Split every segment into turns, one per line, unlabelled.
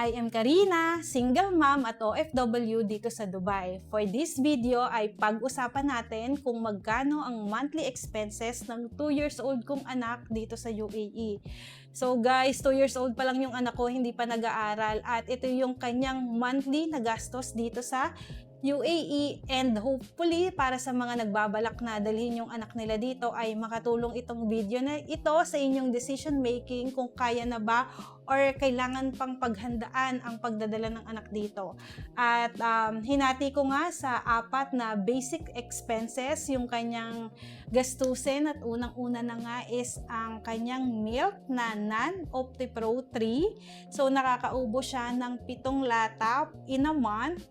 I am Karina, single mom at OFW dito sa Dubai. For this video ay pag-usapan natin kung magkano ang monthly expenses ng 2 years old kong anak dito sa UAE. So guys, 2 years old pa lang yung anak ko, hindi pa nag-aaral at ito yung kanyang monthly na gastos dito sa UAE, and hopefully para sa mga nagbabalak na dalhin yung anak nila dito ay makatulong itong video na ito sa inyong decision making kung kaya na ba or kailangan pang paghandaan ang pagdadala ng anak dito. At hinati ko nga sa 4 na basic expenses yung kanyang gastusin, at unang-una na nga is ang kanyang milk na NAN OptiPro 3. So nakakaubo siya ng 7 lata in a month.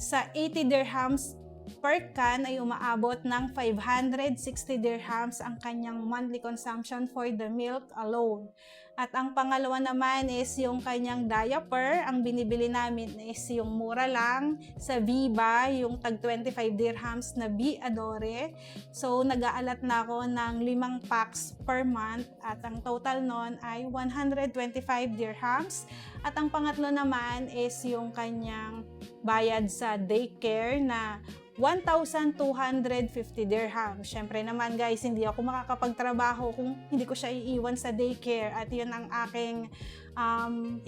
Sa 80 dirhams per can ay umaabot ng 560 dirhams ang kanyang monthly consumption for the milk alone. At ang pangalawa naman is yung kanyang diaper. Ang binibili namin is yung mura lang sa Viva, yung tag 25 dirhams na B Adore. So nag-aalat na ako ng 5 packs per month at ang total nun ay 125 dirhams. At ang pangatlo naman is yung kanyang bayad sa daycare na 1,250 dirhams. Syempre naman guys, hindi ako makakapagtrabaho kung hindi ko siya iiwan sa daycare, at yun ang aking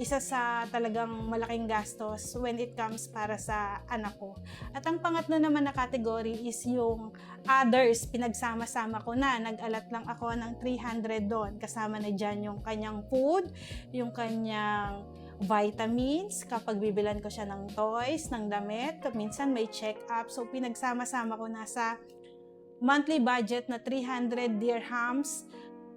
isa sa talagang malaking gastos when it comes para sa anak ko. At ang pangatlo naman na category is yung others. Pinagsama-sama ko na. Nag-alat lang ako ng 300 doon. Kasama na dyan yung kanyang food, yung kanyang vitamins, kapag bibilan ko siya ng toys, ng damit, minsan may check-up. So, pinagsama-sama ko na sa monthly budget na 300 dirhams.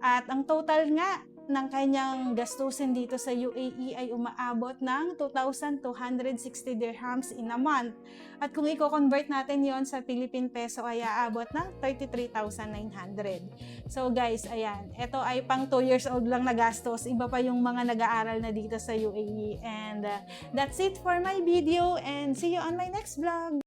At ang total nga ng kanyang gastusin dito sa UAE ay umaabot ng 2,260 dirhams in a month. At kung i-convert natin yon sa Philippine peso ay aabot ng 33,900. So guys, ayan. Ito ay pang 2 years old lang na gastos. Iba pa yung mga nag-aaral na dito sa UAE. And that's it for my video, and see you on my next vlog.